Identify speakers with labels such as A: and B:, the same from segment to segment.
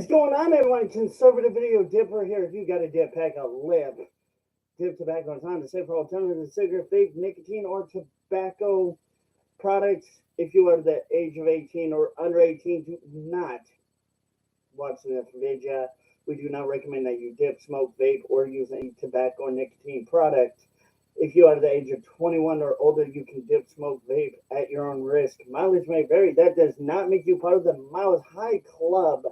A: going on, everyone? Conservative Video Dipper here. If you got a dip, pack a lip. Dip tobacco is on the safer alternative to cigarette, vape, nicotine, or tobacco products. If you are the age of 18 or under 18, do not watch this video. We do not recommend that you dip, smoke, vape, or use any tobacco or nicotine product. If you are the age of 21 or older, you can dip, smoke, vape at your own risk. Mileage may vary. That does not make you part of the Miles High Club.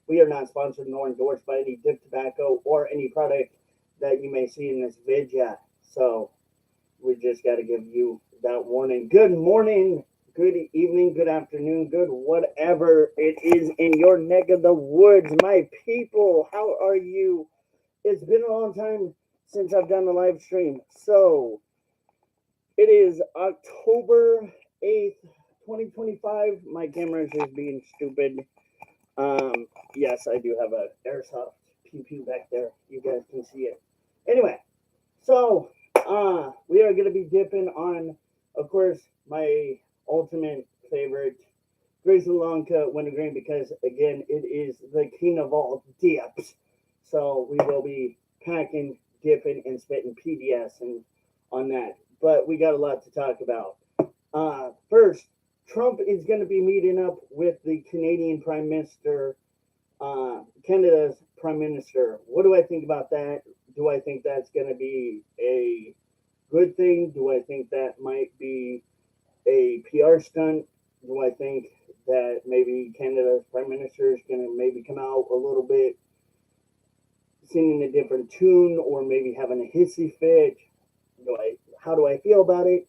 A: We are not sponsored nor endorsed by any dip tobacco or any product that you may see in this video. So we just got to give you that warning. Good morning, good evening, good afternoon, good whatever it is in your neck of the woods. My people, how are you? It's been a long time since I've done a live stream. So it is October 8th, 2025. My camera is just being stupid. Yes, I do have a airsoft pew pew back there. You guys can see it. Anyway, so we are going to be dipping on, of course, my ultimate favorite, Grayson Long Cut Wintergreen, because again, it is the king of all dips. So we will be packing, dipping, and spitting PDS and on that. But we got a lot to talk about. First, Trump is going to be meeting up with the Canadian Prime Minister, Canada's Prime Minister. What do I think about that? Do I think that's going to be a good thing? Do I think that might be a PR stunt? Do I think that maybe Canada's Prime Minister is going to maybe come out a little bit singing a different tune, or maybe having a hissy fit? How do I feel about it?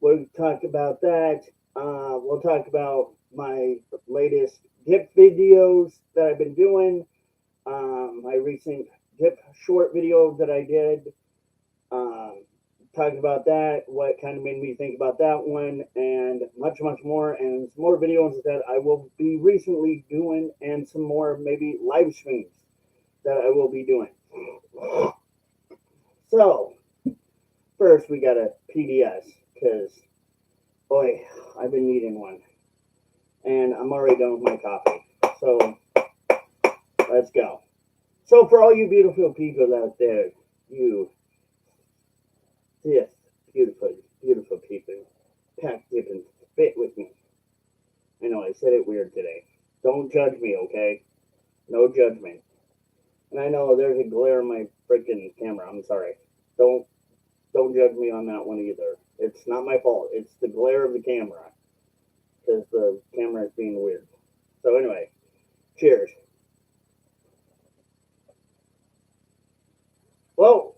A: We'll talk about that. We'll talk about my latest dip videos that I've been doing. My recent dip short video that I did. Talk about that, what kind of made me think about that one, and much more, and some more videos that I will be recently doing, and some more maybe live streams that I will be doing. So, first we got a PDS, because, boy, I've been needing one. And I'm already done with my coffee. So, let's go. So, for all you beautiful people out there, yes, beautiful people, pack, dip, and spit with me. I know, I said it weird today. Don't judge me, okay? No judgment. And I know there's a glare in my freaking camera. I'm sorry. Don't judge me on that one either. It's not my fault. It's the glare of the camera, because the camera is being weird. So anyway, cheers. Whoa.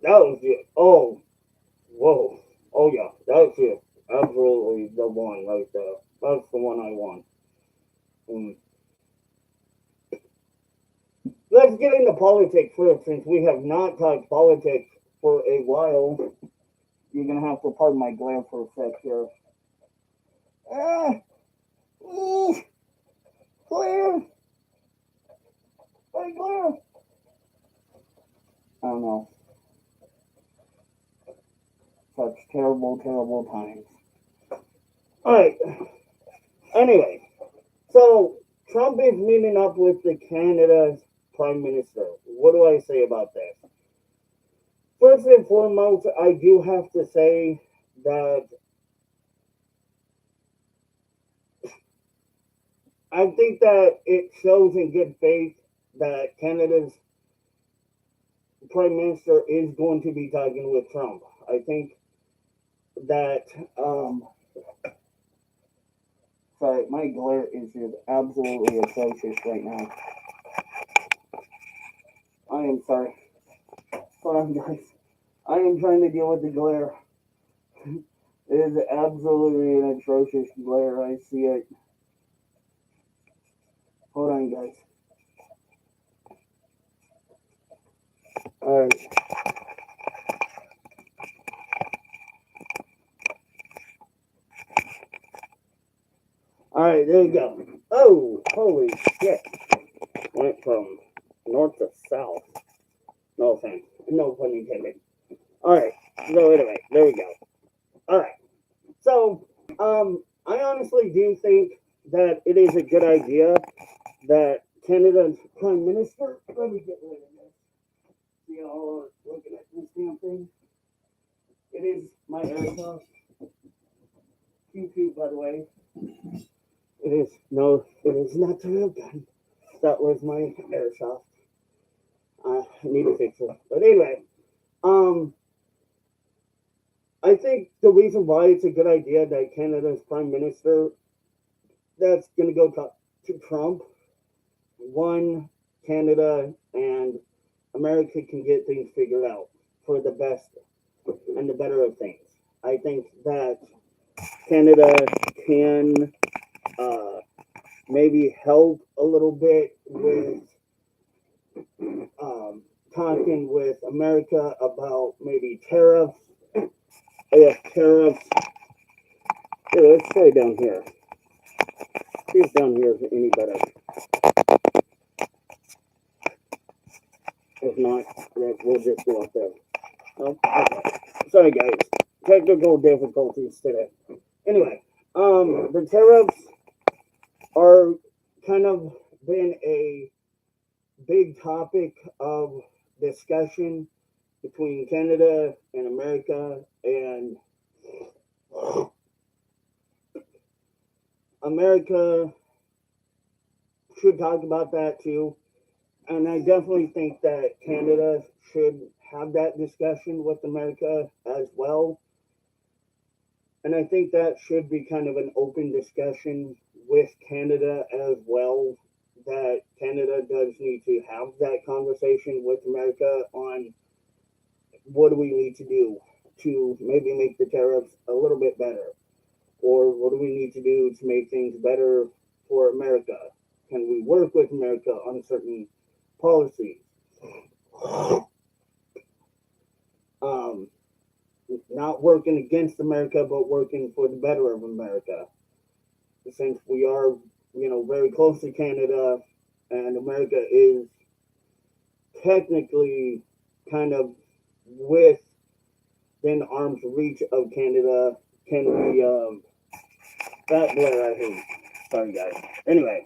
A: That was it. Oh, whoa. Oh yeah, that was it. Absolutely the one right there. That's the one I want. Let's get into politics first, since we have not talked politics for a while. You're going to have to pardon my glare for a sec here. Glare! My glare! I don't know. Such terrible times. Alright. Anyway, so Trump is meeting up with the Canada's Prime Minister. What do I say about this? First and foremost, I do have to say that I think that it shows in good faith that Canada's Prime Minister is going to be talking with Trump. I think that, sorry, my glare is just absolutely atrocious right now. I am sorry. Hold on, guys. I am trying to deal with the glare. It is absolutely an atrocious glare. I see it. Hold on, guys. Alright. Alright, there you go. Oh, holy shit. Went from north to south. No offense. No pun intended. Alright, so anyway, there we go. Alright. So, I honestly do think that it is a good idea that Canada's Prime Minister, let me get rid of this. See y'all are looking at this damn thing. It is my airsoft. Q2, by the way. It is, no, it is not the real gun. That was my airsoft. I need to fix it. But anyway, um, I think the reason why it's a good idea that Canada's Prime Minister that's going to go to Trump, one, Canada and America can get things figured out for the best and the better of things. I think that Canada can uh, maybe help a little bit with um, talking with America about maybe tariffs. If tariffs, here, let's try down here. See if down here is any better. If not, we'll just go up there. Oh, okay. Sorry, guys. Technical difficulties today. Anyway, the tariffs are kind of been a big topic of discussion between Canada and America, and America should talk about that too. And I definitely think that Canada should have that discussion with America as well. And I think that should be kind of an open discussion with Canada as well. That Canada does need to have that conversation with America on what do we need to do to maybe make the tariffs a little bit better, or what do we need to do to make things better for America? Can we work with America on certain policies? Um, Not working against America, but working for the better of America. Since we are, very close to Canada, and America is technically kind of within arm's reach of Canada, can we, that blur I hate. Sorry, guys. Anyway,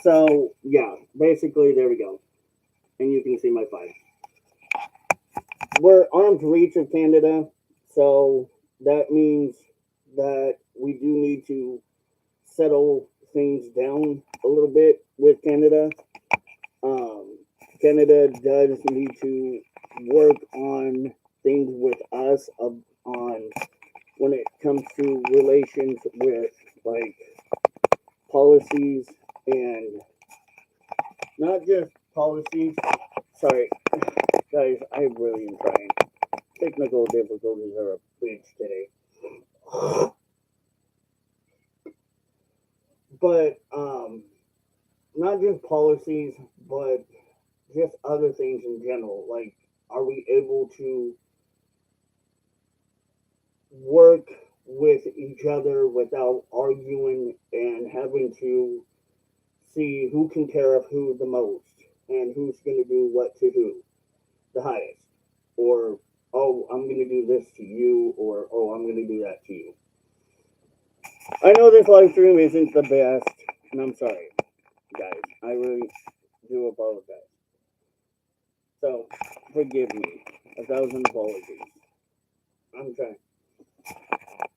A: so yeah, basically, there we go. And you can see my five. We're arm's reach of Canada, so that means that we do need to settle things down a little bit with Canada. Um, Canada does need to work on things with us on when it comes to relations with like policies, and not just policies. Sorry, guys, I really am trying. Technical difficulties are a bitch today. But not just policies, but just other things in general. Like, are we able to work with each other without arguing and having to see who can tariff who the most and who's going to do what to who the highest? Or, oh, I'm going to do this to you, or, oh, I'm going to do that to you. I know this live stream isn't the best, and I'm sorry, guys. I really do apologize. So, forgive me. 1,000 apologies. I'm trying.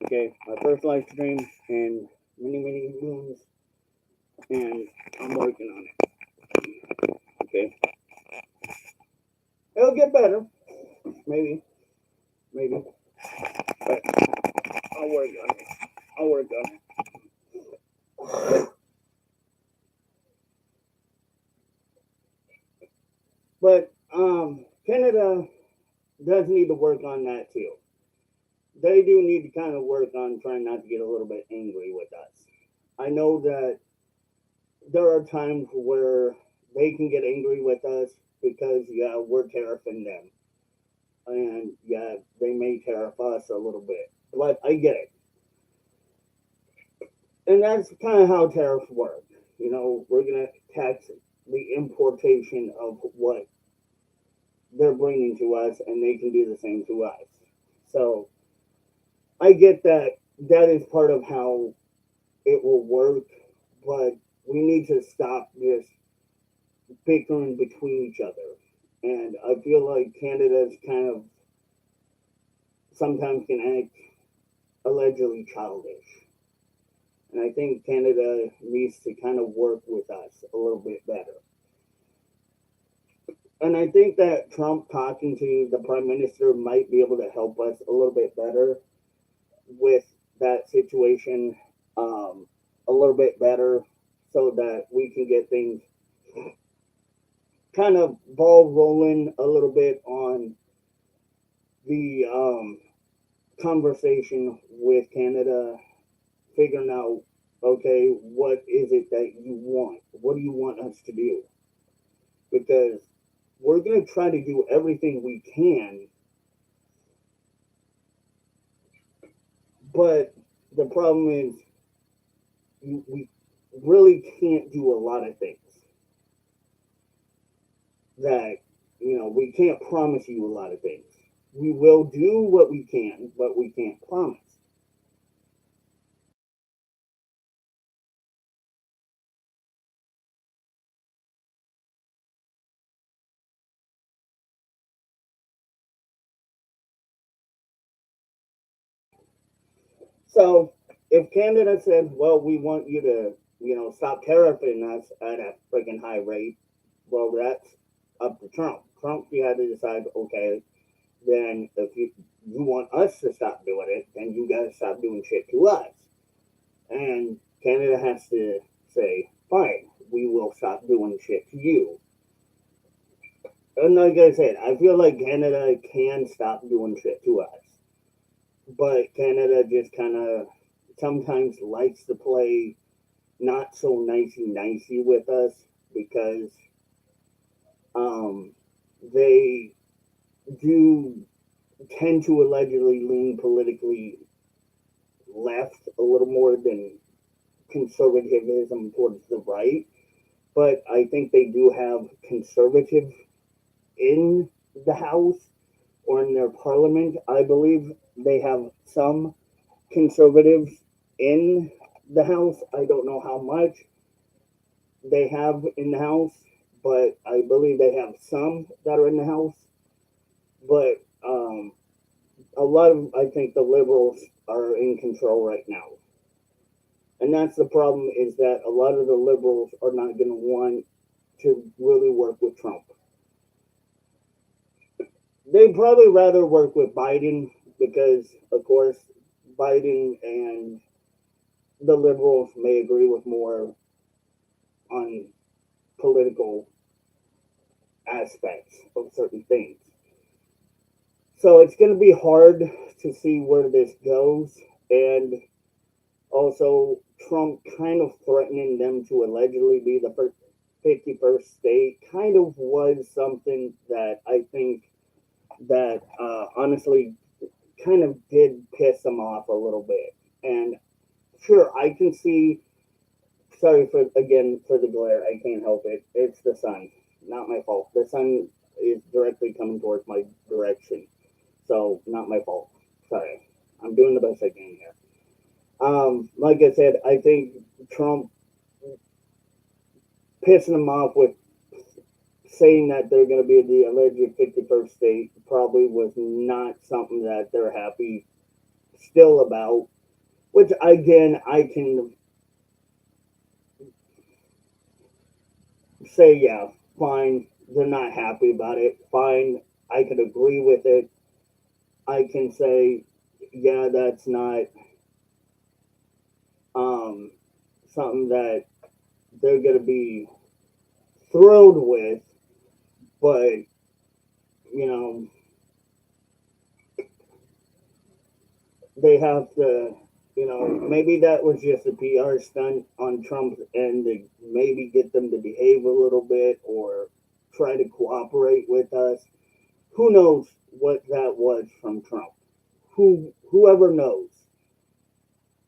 A: Okay, my first live stream in many, many moons, and I'm working on it. Okay. It'll get better. Maybe. Maybe. But I'll work on it. I'll work on it. But Canada does need to work on that too. They do need to kind of work on trying not to get a little bit angry with us. I know that there are times where they can get angry with us because, yeah, we're tariffing them. And, yeah, they may tariff us a little bit. But I get it. And that's kind of how tariffs work. We're going to tax the importation of what they're bringing to us, and they can do the same to us. So I get that is part of how it will work, but we need to stop this bickering between each other. And I feel like Canada's kind of sometimes can act allegedly childish. And I think Canada needs to kind of work with us a little bit better. And I think that Trump talking to the prime minister might be able to help us a little bit better with that situation, a little bit better, so that we can get things kind of ball rolling a little bit on the conversation with Canada, figuring out, okay, what is it that you want? What do you want us to do? Because we're going to try to do everything we can, but the problem is we really can't do a lot of things that, we can't promise you a lot of things. We will do what we can, but we can't promise. So if Canada says, well, we want you to, stop tariffing us at a freaking high rate, well, that's up to Trump. Trump, you had to decide, okay, then if you want us to stop doing it, then you got to stop doing shit to us. And Canada has to say, fine, we will stop doing shit to you. And like I said, I feel like Canada can stop doing shit to us. But Canada just kind of sometimes likes to play not so nicey with us because um, they do tend to allegedly lean politically left a little more than conservatism towards the right. But I think they do have conservative in the House or in their parliament. I believe they have some conservatives in the House. I don't know how much they have in the House, but I believe they have some that are in the House. But a lot of, I think, the liberals are in control right now. And that's the problem, is that a lot of the liberals are not going to want to really work with Trump. They'd probably rather work with Biden because, of course, Biden and the liberals may agree with more on political aspects of certain things. So it's going to be hard to see where this goes. And also, Trump kind of threatening them to allegedly be the 51st state kind of was something that I think that honestly kind of did piss them off a little bit. And sure, I can see. Sorry for the glare. I can't help it. It's the sun, not my fault. The sun is directly coming towards my direction, so not my fault. Sorry, I'm doing the best I can here. Like I said, I think Trump pissing them off with saying that they're going to be the alleged 51st state probably was not something that they're happy still about. Which again, I can say, yeah, fine. They're not happy about it. Fine. I could agree with it. I can say, yeah, that's not um, something that they're going to be thrilled with. But, you know, they have to, maybe that was just a PR stunt on Trump's end to maybe get them to behave a little bit or try to cooperate with us. Who knows what that was from Trump? Whoever knows,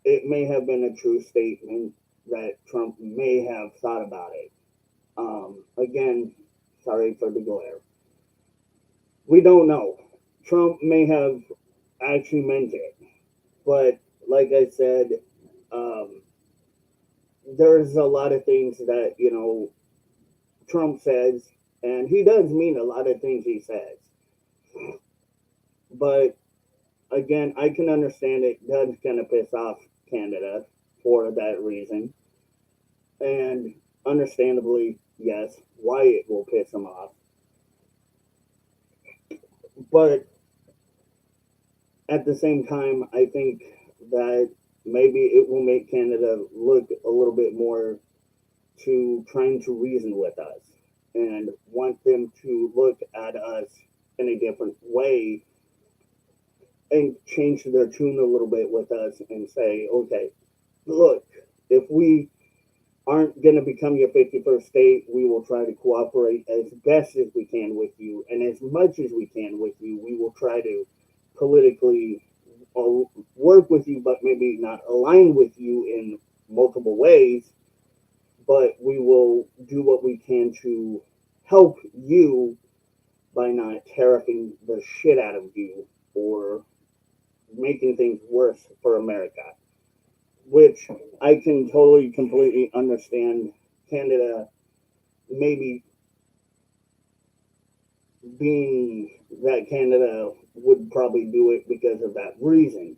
A: it may have been a true statement that Trump may have thought about it. Again, sorry for the glare. We don't know. Trump may have actually meant it, but like I said, um, there's a lot of things that, Trump says, and he does mean a lot of things he says. But again, I can understand it does kind of piss off Canada for that reason. And understandably, yes, why it will piss them off. But at the same time, I think that maybe it will make Canada look a little bit more to trying to reason with us and want them to look at us in a different way and change their tune a little bit with us and say, okay, look, if we aren't going to become your 51st state, we will try to cooperate as best as we can with you. And as much as we can with you, we will try to politically work with you, but maybe not align with you in multiple ways. But we will do what we can to help you by not tariffing the shit out of you or making things worse for America, which I can totally, completely understand Canada maybe being that Canada would probably do it because of that reason.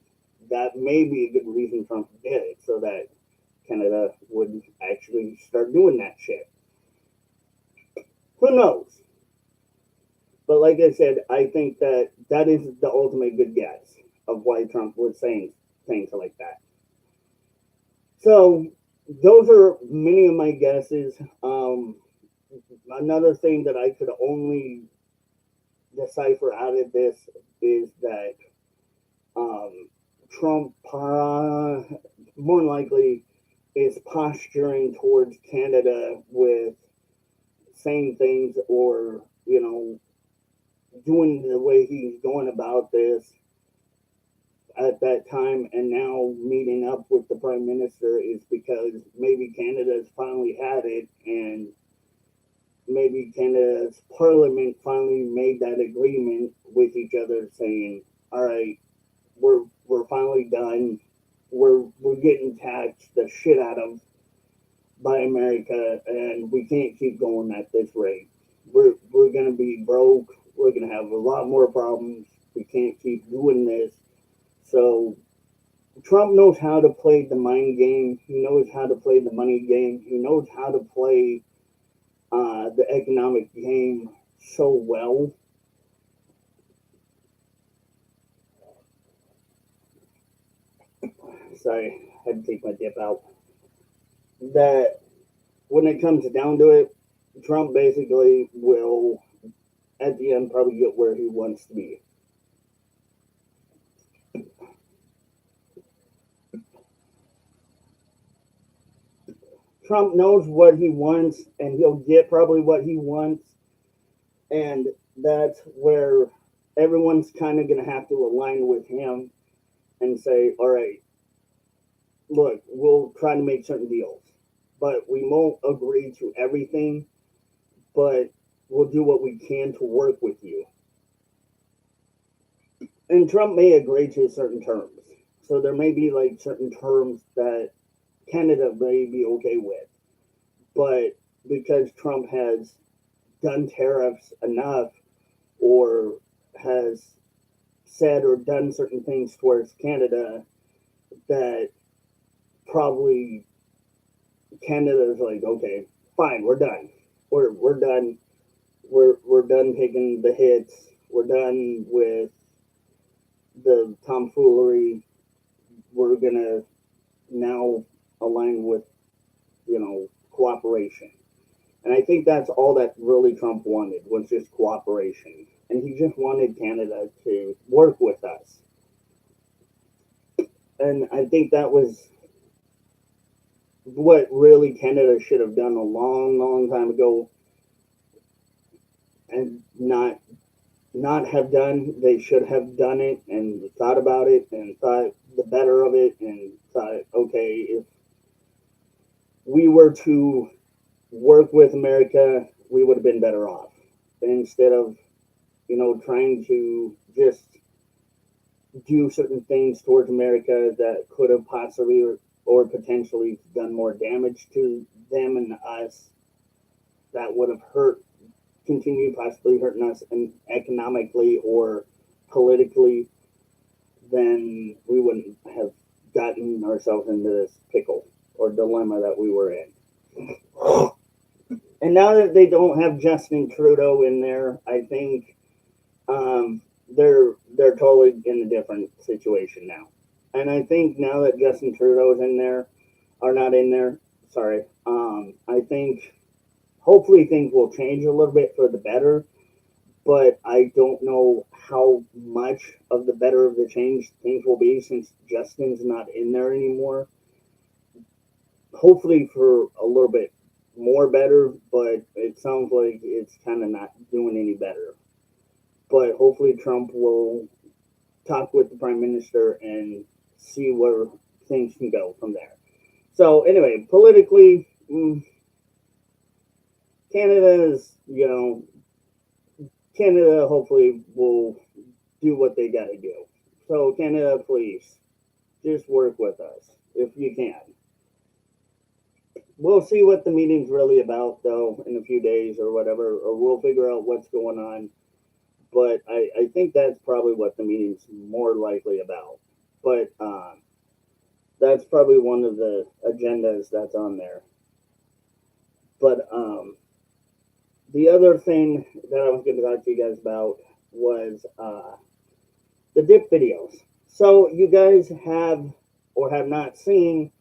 A: That may be a good reason Trump did it, so that Canada would actually start doing that shit. Who knows? But like I said, I think that that is the ultimate good guess of why Trump was saying things like that. So those are many of my guesses. Another thing that I could only decipher out of this is that Trump more likely is posturing towards Canada with saying things or, doing the way he's going about this at that time and now meeting up with the prime minister is because maybe Canada's finally had it and maybe Canada's parliament finally made that agreement with each other saying, all right, we're finally done. We're getting taxed the shit out of by America and we can't keep going at this rate. We're gonna be broke. We're gonna have a lot more problems. We can't keep doing this. So Trump knows how to play the mind game. He knows how to play the money game. He knows how to play the economic game so well. Sorry, I had to take my dip out. That when it comes down to it, Trump basically will, at the end, probably get where he wants to be. Trump knows what he wants, and he'll get probably what he wants, and that's where everyone's kind of going to have to align with him and say, all right, look, we'll try to make certain deals, but we won't agree to everything, but we'll do what we can to work with you. And Trump may agree to certain terms. So there may be like certain terms that Canada may be okay with. But because Trump has done tariffs enough or has said or done certain things towards Canada that probably Canada's like, okay, fine, we're done. We're done. We're done taking the hits. We're done with the tomfoolery. We're gonna now align with, cooperation. And I think that's all that really Trump wanted was just cooperation. And he just wanted Canada to work with us. And I think that was what really Canada should have done a long, long time ago and not have done. They should have done it and thought about it and thought the better of it and thought, okay, if we were to work with America, we would have been better off. Instead of, trying to just do certain things towards America that could have possibly or potentially done more damage to them and us that would have continued possibly hurting us and economically or politically, then we wouldn't have gotten ourselves into this pickle or dilemma that we were in. And now that they don't have Justin Trudeau in there, I think they're totally in a different situation now. And I think now that Justin Trudeau is in there, or not in there, sorry, I think hopefully things will change a little bit for the better. But I don't know how much of the better of the change things will be since Justin's not in there anymore. Hopefully for a little bit more better, but it sounds like it's kind of not doing any better. But hopefully Trump will talk with the Prime Minister and see where things can go from there. So anyway, politically, Canada is, Canada hopefully will do what they got to do. So Canada, please, just work with us if you can. We'll see what the meeting's really about, though, in a few days or whatever, or we'll figure out what's going on. But I think that's probably what the meeting's more likely about. But that's probably one of the agendas that's on there. But the other thing that I was going to talk to you guys about was the dip videos. So you guys have or have not seen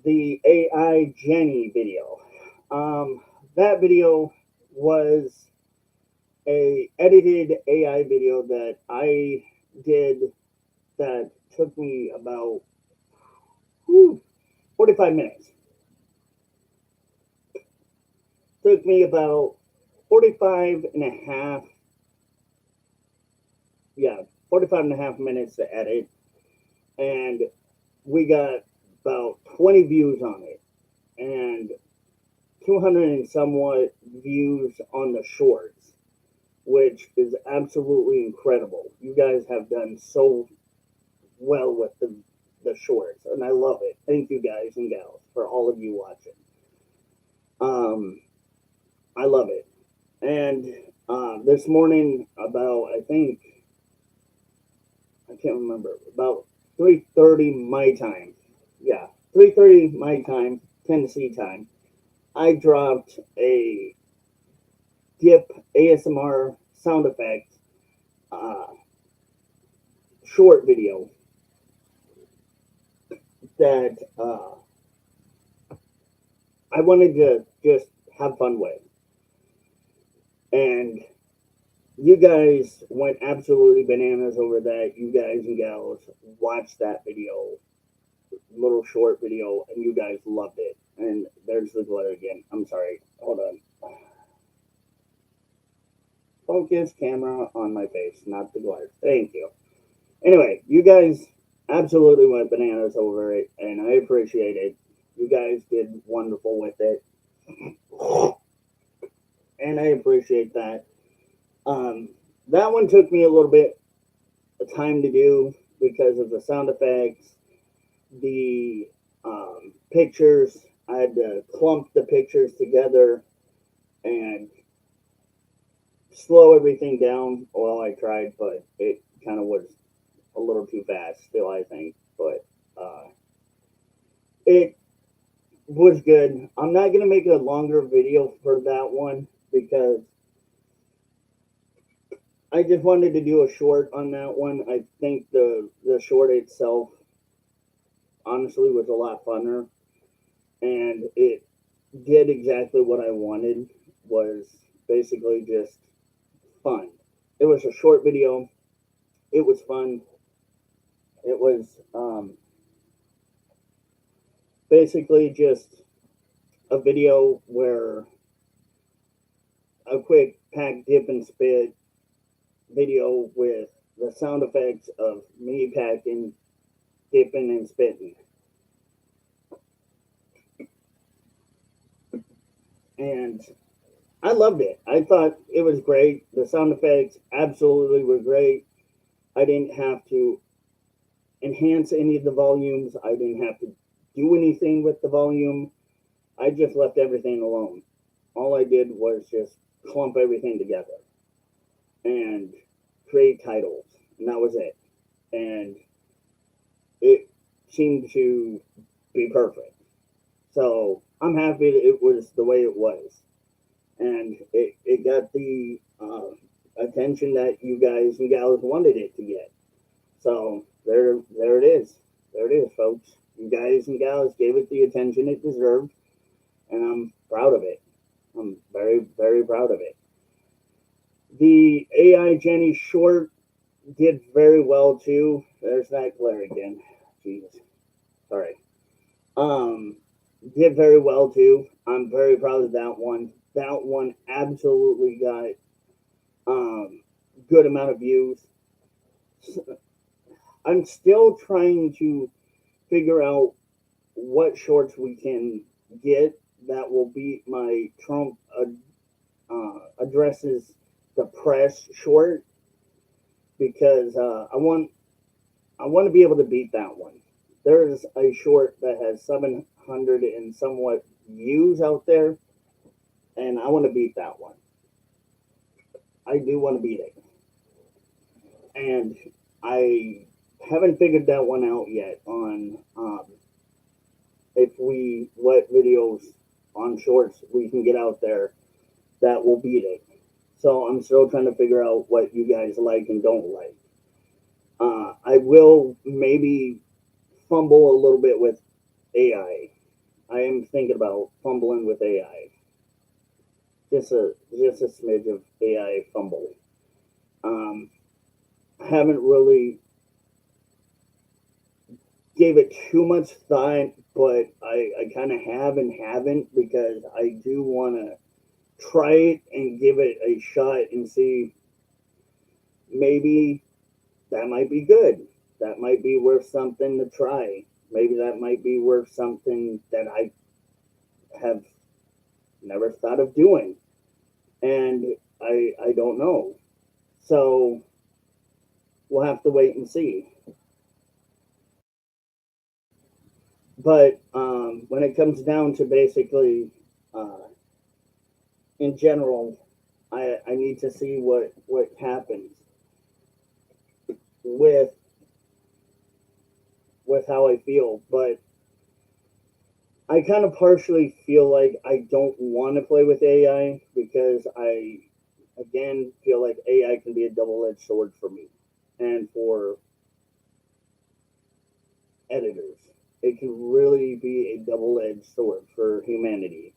A: the AI Jenny video. That video was a edited AI video that I did that took me about 45 minutes. Took me about 45 and a half minutes to edit. And we got about 20 views on it. And 200 and somewhat views on the shorts, which is absolutely incredible. You guys have done so well with the shorts, and I love it. Thank you guys and gals for all of you watching. I love it. And this morning, about I can't remember, about 3:30 my time. Yeah, 3:30 my time, Tennessee time. I dropped a dip ASMR sound effect short video that I wanted to just have fun with. And you guys went absolutely bananas over that. You guys and gals watched that video, little short video, and you guys loved it. And there's the glare again. I'm sorry. Hold on. Focus camera on my face, not the glare. Thank you. Anyway, you guys absolutely went bananas over it, and I appreciate it. You guys did wonderful with it. And I appreciate that. That one took me a little bit of time to do because of the sound effects, the pictures. I had to clump the pictures together and slow everything down. Well, I tried, but it kind of was a little too fast still, I think. But it was good. I'm not going to make a longer video for that one because I just wanted to do a short on that one. I think the short itself honestly was a lot funner, and it did exactly what I wanted, was basically just fun. It was a short video. It was fun. It was basically just a video where a quick pack, dip, and spit video with the sound effects of me packing, dipping, and spitting. And I loved it. I thought it was great. The sound effects absolutely were great. I didn't have to enhance any of the volumes. I didn't have to do anything with the volume. I just left everything alone. All I did was just clump everything together and create titles, and that was it. And it seemed to be perfect. So I'm happy that it was the way it was, and it got the attention that you guys and gals wanted it to get. So there it is. There it is, folks. You guys and gals gave it the attention it deserved, and I'm proud of it. I'm very, very proud of it. The AI Jenny short did very well too. There's that glare again. Jesus. Sorry. Um, did very well too. I'm very proud of that one. That one absolutely got good amount of views. I'm still trying to figure out what shorts we can get that will beat my Trump addresses the press short, because I want to be able to beat that one. There's a short that has 700 and somewhat views out there, and I want to beat that one. I do want to beat it, and I haven't figured that one out yet on if we what videos on shorts we can get out there that will beat it. So I'm still trying to figure out what you guys like and don't like. I will maybe fumble a little bit with AI. I am thinking about fumbling with AI. Just a smidge of AI fumble. Um, haven't really gave it too much thought, but I kind of have and haven't, because I do want to try it and give it a shot and see, maybe that might be good. That might be worth something to try. Maybe that might be worth something that I have never thought of doing. And I don't know. So we'll have to wait and see. But when it comes down to basically, uh, in general, I need to see what happens with how I feel. But I kind of partially feel like I don't want to play with AI, because I again feel like AI can be a double-edged sword for me and for editors. It can really be a double-edged sword for humanity.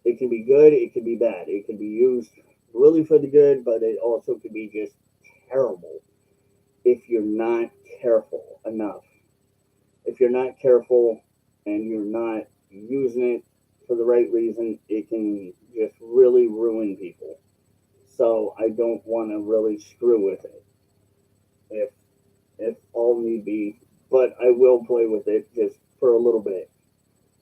A: It can be good, it can be bad. It can be used really for the good, but it also could be just terrible if you're not careful enough. If you're not careful and you're not using it for the right reason, it can just really ruin people. So I don't want to really screw with it, if all need be. But I will play with it just for a little bit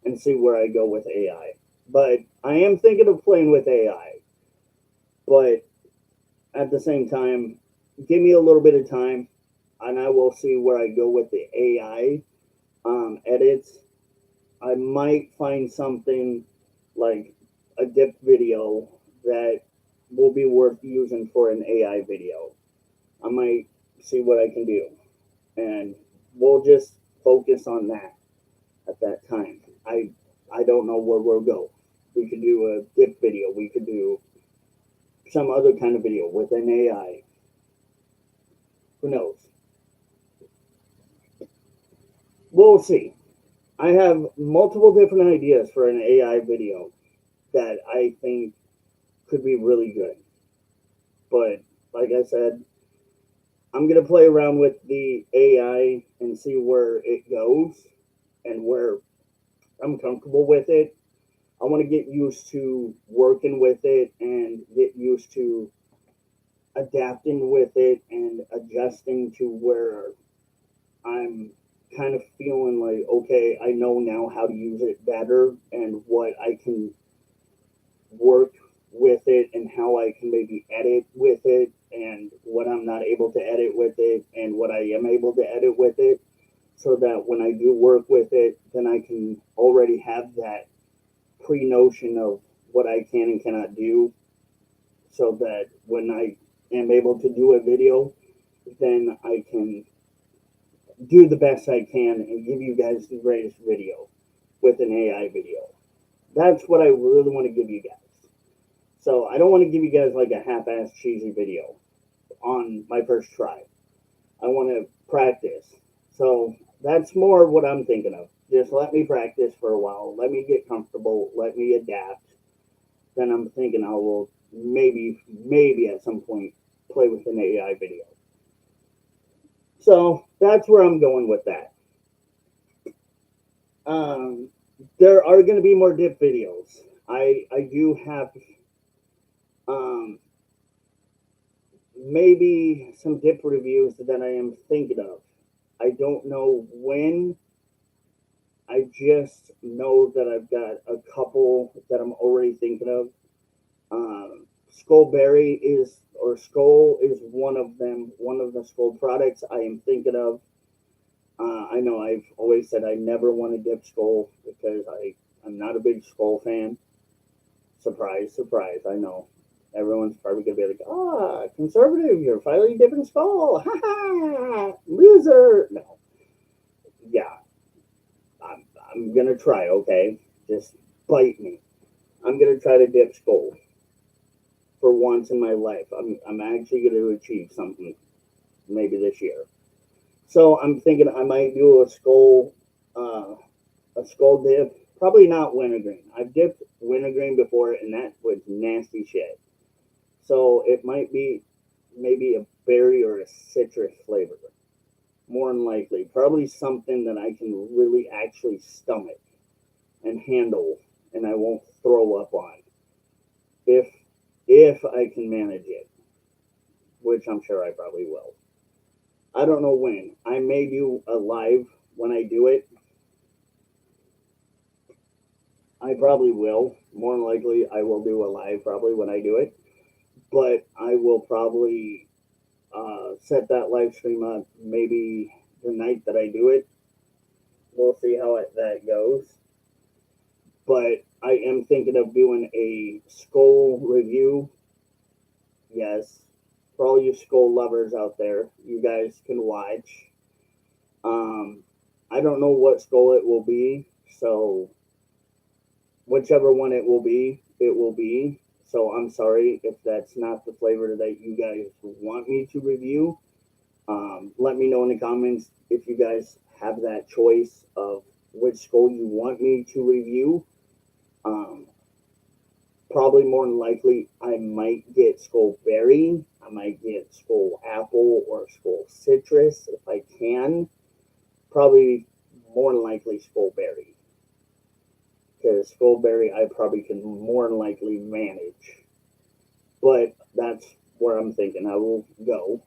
A: and see where I go with AI. But I am thinking of playing with AI. But at the same time, give me a little bit of time, and I will see where I go with the AI edits. I might find something like a dip video that will be worth using for an AI video. I might see what I can do, and we'll just focus on that at that time. I don't know where we'll go. We could do a dip video. We could do some other kind of video with an AI. Who knows? We'll see. I have multiple different ideas for an AI video that I think could be really good. But like I said, I'm gonna play around with the AI and see where it goes and where I'm comfortable with it. I want to get used to working with it and get used to adapting with it and adjusting to where I'm kind of feeling like, okay, I know now how to use it better and what I can work with it and how I can maybe edit with it and what I'm not able to edit with it and what I am able to edit with it. so that when I do work with it, then I can already have that pre-notion of what I can and cannot do, so that when I am able to do a video, then I can do the best I can and give you guys the greatest video with an AI video. That's what I really want to give you guys. So I don't want to give you guys like a half-ass cheesy video on my first try. I want to practice. So that's more what I'm thinking of. Just let me practice for a while. Let me get comfortable. Let me adapt. Then I'm thinking I will maybe at some point play with an AI video. So that's where I'm going with that. There are going to be more dip videos. I do have maybe some dip reviews that I am thinking of. I don't know when. I just know that I've got a couple that I'm already thinking of. Skullberry Skull is one of them, one of the Skull products I am thinking of. I know I've always said I never want to dip Skull because I'm not a big Skull fan. Surprise, surprise, I know. Everyone's probably going to be like, conservative, you're finally dipping Skull. Ha ha, loser. No. Yeah, I'm going to try, okay? Just bite me. I'm going to try to dip Skull for once in my life. I'm actually going to achieve something maybe this year. So I'm thinking I might do a skull dip. Probably not wintergreen. I've dipped wintergreen before, and that was nasty shit. So it might be maybe a berry or a citrus flavor. More than likely. Probably something that I can really actually stomach and handle, and I won't throw up on. If I can manage it, which I'm sure I probably will. I don't know when. I may do a live when I do it. I probably will. More than likely, I will do a live probably when I do it. But I will probably set that live stream up maybe the night that I do it. We'll see how that goes. But I am thinking of doing a skull review. Yes, for all you skull lovers out there, you guys can watch. I don't know what skull it will be, so whichever one it will be, it will be. So I'm sorry if that's not the flavor that you guys want me to review. Let me know in the comments if you guys have that choice of which skull you want me to review. Probably more than likely, I might get Skull Berry. I might get Skull Apple or Skull Citrus if I can. Probably more than likely Skull Berry. Because Skull Berry I probably can more than likely manage. But that's where I'm thinking I will go.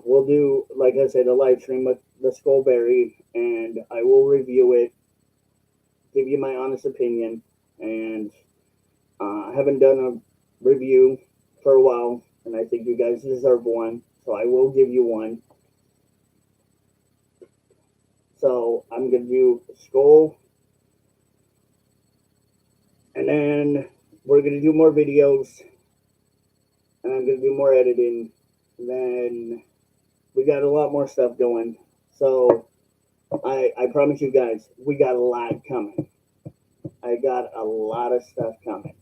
A: We'll do, like I said, a live stream with the Skull Berry, and I will review it, give you my honest opinion, and I haven't done a review for a while, and I think you guys deserve one, so I will give you one. So I'm going to do Skull, and then we're going to do more videos, and I'm going to do more editing. Then we got a lot more stuff going. So I promise you guys, we got a lot coming. I got a lot of stuff coming.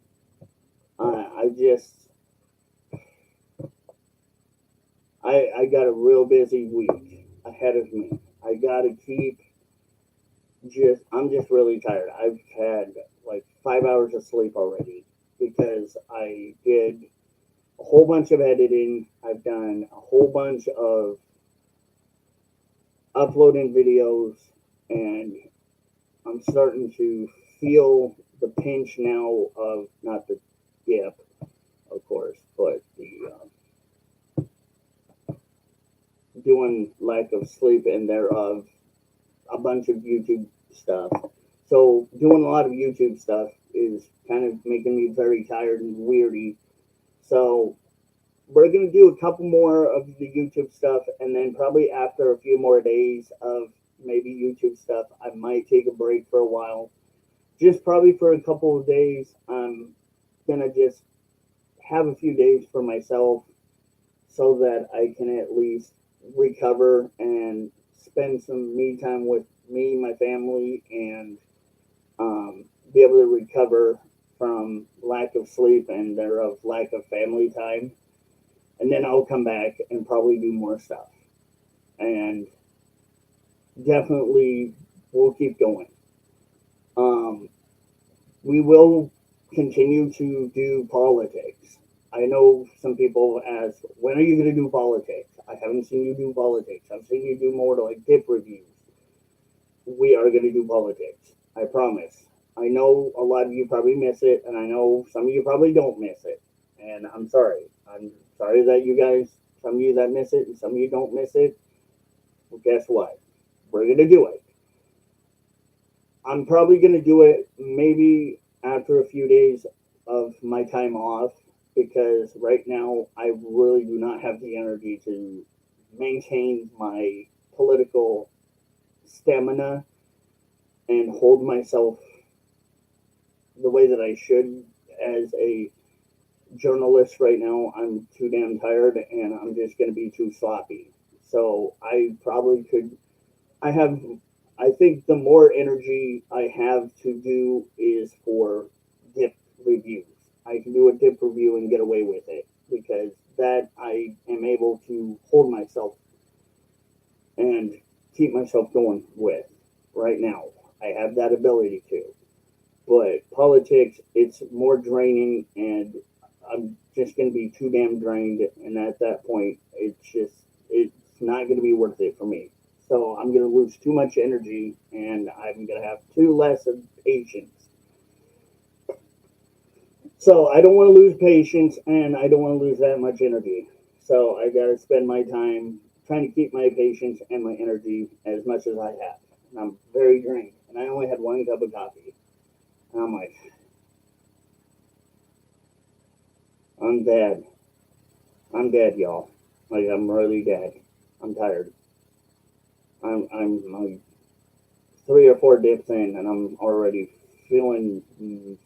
A: I got a real busy week ahead of me. I gotta keep I'm just really tired. I've had like 5 hours of sleep already because I did a whole bunch of editing. I've done a whole bunch of uploading videos, and I'm starting to feel the pinch now of not the dip, of course, but the doing lack of sleep and thereof a bunch of YouTube stuff. So doing a lot of YouTube stuff is kind of making me very tired and weary. So we're going to do a couple more of the YouTube stuff, and then probably after a few more days of maybe YouTube stuff. I might take a break for a while, just probably for a couple of days. I'm gonna just have a few days for myself so that I can at least recover and spend some me time with me, my family, and be able to recover from lack of sleep and thereof lack of family time. And then I'll come back and probably do more stuff. And definitely we'll keep going. Um, we will continue to do politics. I know some people ask, when are you going to do politics? I haven't seen you do politics. I've seen you do more like dip reviews. We are going to do politics. I promise. I know a lot of you probably miss it, and I know some of you probably don't miss it. And I'm sorry. I'm sorry that you guys, some of you that miss it, and some of you don't miss it. Well, guess what? We're going to do it. I'm probably going to do it maybe after a few days of my time off because right now I really do not have the energy to maintain my political stamina and hold myself the way that I should as a journalist right now. I'm too damn tired and I'm just going to be too sloppy. So I probably could, I have, I think the more energy I have to do is for dip reviews. I can do a dip review and get away with it because that I am able to hold myself and keep myself going with right now. I have that ability to. But politics, it's more draining, and I'm just going to be too damn drained. And at that point, it's not going to be worth it for me. So I'm going to lose too much energy, and I'm going to have too less of patience. So I don't want to lose patience, and I don't want to lose that much energy. So I got to spend my time trying to keep my patience and my energy as much as I have. And I'm very drained, and I only had one cup of coffee. And I'm like, I'm dead. I'm dead, y'all. Like I'm really dead. I'm tired. I'm like 3 or 4 dips in, and I'm already feeling.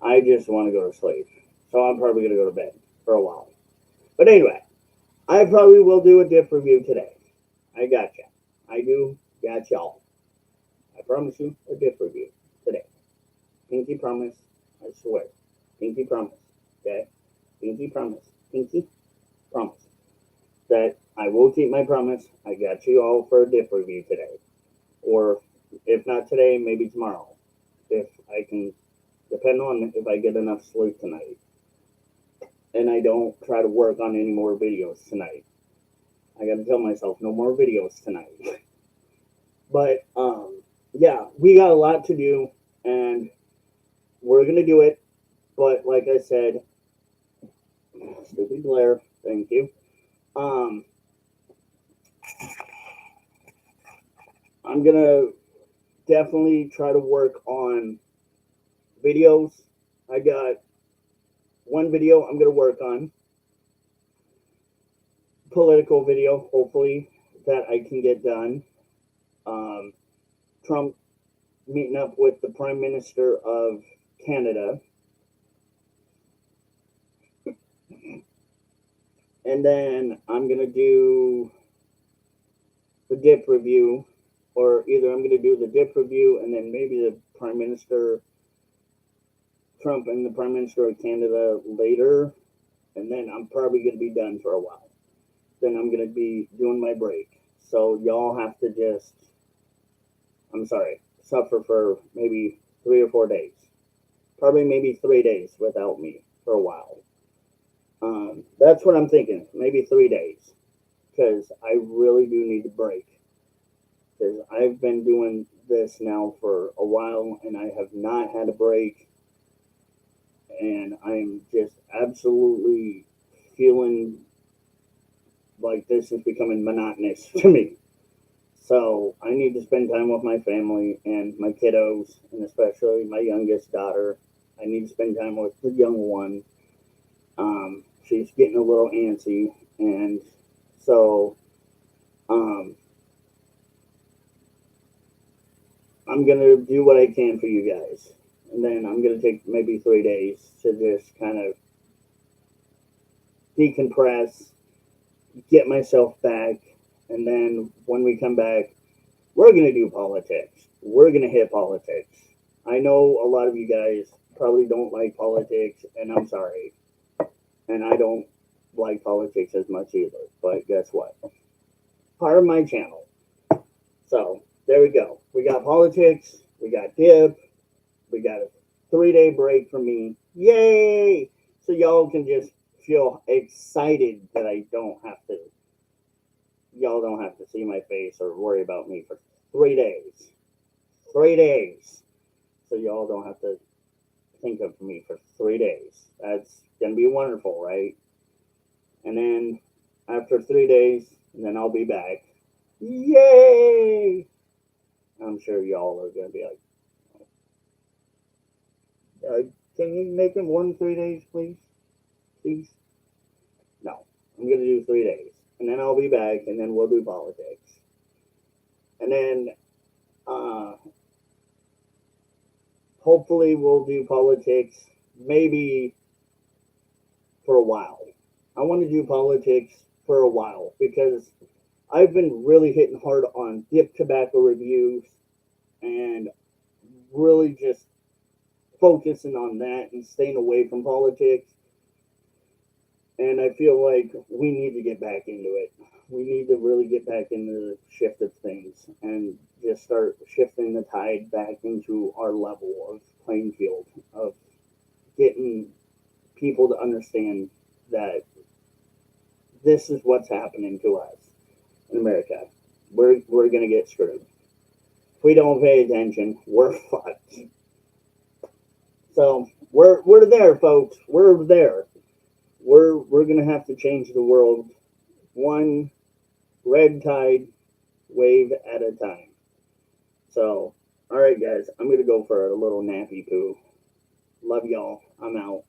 A: I just want to go to sleep. So I'm probably gonna go to bed for a while. But anyway, I probably will do a dip review today. I gotcha. I do got y'all. I promise you a dip review today. Pinky promise. I swear. Pinky promise. Okay? Pinky promise. Pinky promise. That I will keep my promise. I got you all for a dip review today. Or if not today, maybe tomorrow. If I can, depend on if I get enough sleep tonight. And I don't try to work on any more videos tonight. I gotta tell myself no more videos tonight. But yeah, we got a lot to do and we're gonna do it. But like I said, stupid glare, thank you. I'm gonna definitely try to work on videos. I got one video I'm gonna work on, political video, hopefully that I can get done. Um, Trump meeting up with the Prime Minister of Canada. And then I'm going to do the dip review, or either I'm going to do the dip review and then maybe the Prime Minister, Trump and the Prime Minister of Canada later. And then I'm probably going to be done for a while. Then I'm going to be doing my break. So y'all have to just, I'm sorry, suffer for maybe 3 or 4 days. Probably maybe 3 days without me for a while. That's what I'm thinking. Maybe 3 days. Because I really do need a break. Because I've been doing this now for a while and I have not had a break. And I'm just absolutely feeling like this is becoming monotonous to me. So I need to spend time with my family and my kiddos, and especially my youngest daughter. I need to spend time with the young one. She's getting a little antsy, and so Um, I'm gonna do what I can for you guys, and then I'm gonna take maybe 3 days to just kind of decompress, get myself back, and then when we come back, we're gonna do politics. We're gonna hit politics. I know a lot of you guys probably don't like politics, and I'm sorry, and I don't like politics as much either. But guess what? Part of my channel. So there we go. We got politics. We got dip. We got a 3 day break from me. Yay! So y'all can just feel excited that I don't have to. Y'all don't have to see my face or worry about me for 3 days. 3 days. So y'all don't have to think of me for 3 days. That's gonna be wonderful, right? And then after 3 days, then I'll be back. Yay! I'm sure y'all are gonna be like, can you make it more than 3 days, please? Please? No, I'm gonna do 3 days, and then I'll be back, and then we'll do politics, and then uh, hopefully we'll do politics maybe for a while. I want to do politics for a while because I've been really hitting hard on dip tobacco reviews and really just focusing on that and staying away from politics. And I feel like we need to get back into it. We need to really get back into the shift of things and just start shifting the tide back into our level of playing field, of getting people to understand that this is what's happening to us in America. We're gonna get screwed. If we don't pay attention, we're fucked. So we're there, folks. We're there. We're gonna have to change the world one red tide wave at a time. So, all right, guys, I'm gonna go for a little nappy poo. Love y'all. I'm out.